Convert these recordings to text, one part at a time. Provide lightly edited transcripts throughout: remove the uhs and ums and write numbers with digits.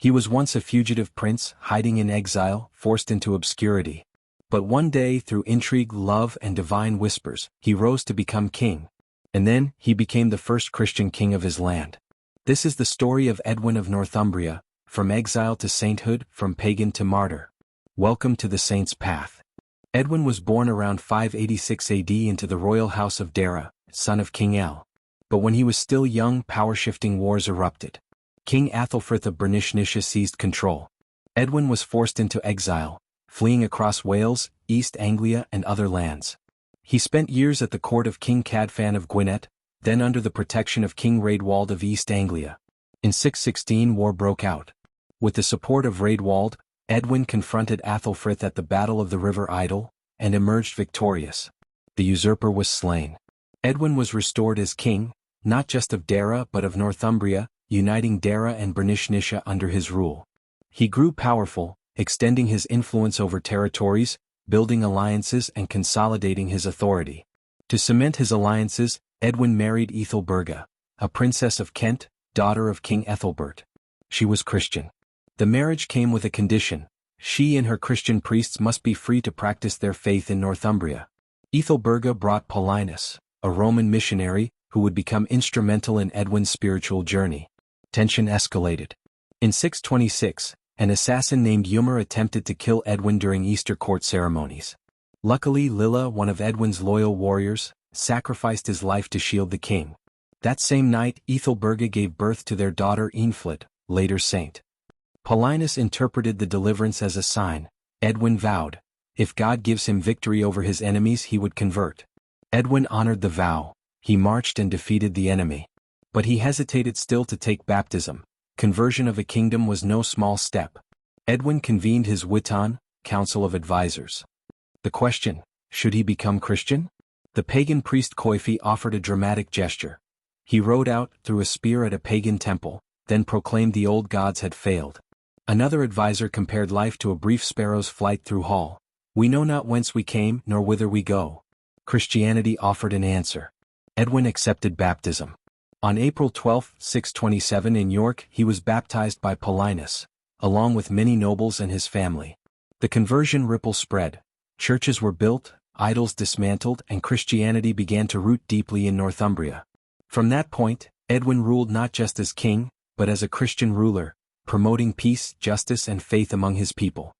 He was once a fugitive prince, hiding in exile, forced into obscurity. But one day, through intrigue, love, and divine whispers, he rose to become king. And then, he became the first Christian king of his land. This is the story of Edwin of Northumbria, from exile to sainthood, from pagan to martyr. Welcome to the saint's path. Edwin was born around 586 AD into the royal house of Dara, son of King El. But when he was still young, power-shifting wars erupted. King Athelfrith of Bernicia seized control. Edwin was forced into exile, fleeing across Wales, East Anglia and other lands. He spent years at the court of King Cadfan of Gwynedd, then under the protection of King Raedwald of East Anglia. In 616 war broke out. With the support of Raedwald, Edwin confronted Athelfrith at the Battle of the River Idle, and emerged victorious. The usurper was slain. Edwin was restored as king, not just of Dara but of Northumbria, uniting Dara and Bernicia under his rule. He grew powerful, extending his influence over territories, building alliances and consolidating his authority. To cement his alliances, Edwin married Ethelberga, a princess of Kent, daughter of King Ethelbert. She was Christian. The marriage came with a condition: she and her Christian priests must be free to practice their faith in Northumbria. Ethelberga brought Paulinus, a Roman missionary, who would become instrumental in Edwin's spiritual journey. Tension escalated. In 626, an assassin named Eumer attempted to kill Edwin during Easter court ceremonies. Luckily, Lilla, one of Edwin's loyal warriors, sacrificed his life to shield the king. That same night, Ethelberga gave birth to their daughter Eanfled, later saint. Paulinus interpreted the deliverance as a sign. Edwin vowed, if God gives him victory over his enemies, he would convert. Edwin honored the vow. He marched and defeated the enemy. But he hesitated still to take baptism. Conversion of a kingdom was no small step. Edwin convened his Witan, council of advisors. The question: should he become Christian? The pagan priest Coifi offered a dramatic gesture. He rode out, threw a spear at a pagan temple, then proclaimed the old gods had failed. Another advisor compared life to a brief sparrow's flight through Hall. We know not whence we came, nor whither we go. Christianity offered an answer. Edwin accepted baptism. On April 12, 627 in York, he was baptized by Paulinus, along with many nobles and his family. The conversion ripple spread. Churches were built, idols dismantled, and Christianity began to root deeply in Northumbria. From that point, Edwin ruled not just as king, but as a Christian ruler, promoting peace, justice, and faith among his people.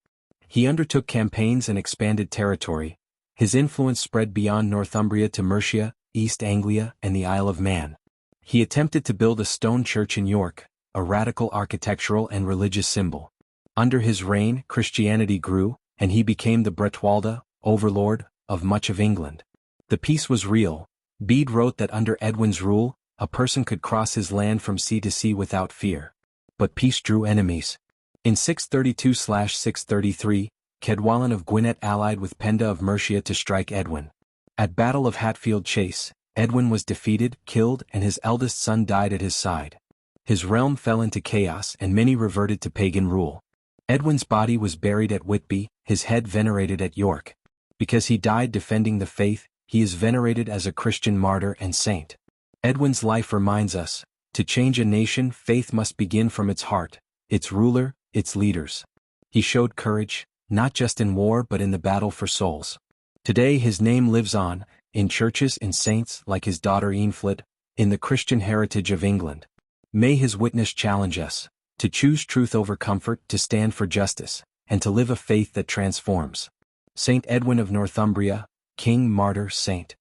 He undertook campaigns and expanded territory. His influence spread beyond Northumbria to Mercia, East Anglia, and the Isle of Man. He attempted to build a stone church in York, a radical architectural and religious symbol. Under his reign, Christianity grew, and he became the Bretwalda, overlord, of much of England. The peace was real. Bede wrote that under Edwin's rule, a person could cross his land from sea to sea without fear. But peace drew enemies. In 632/633, Cedwallon of Gwynedd allied with Penda of Mercia to strike Edwin. At Battle of Hatfield Chase, Edwin was defeated, killed, and his eldest son died at his side. His realm fell into chaos and many reverted to pagan rule. Edwin's body was buried at Whitby, his head venerated at York. Because he died defending the faith, he is venerated as a Christian martyr and saint. Edwin's life reminds us, to change a nation, faith must begin from its heart, its ruler, its leaders. He showed courage, not just in war but in the battle for souls. Today his name lives on, in churches, in saints like his daughter Eanfled, in the Christian heritage of England. May his witness challenge us, to choose truth over comfort, to stand for justice, and to live a faith that transforms. Saint Edwin of Northumbria, king, martyr, saint.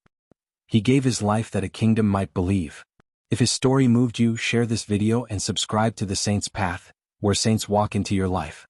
He gave his life that a kingdom might believe. If his story moved you, share this video and subscribe to the Saint's Path, where saints walk into your life.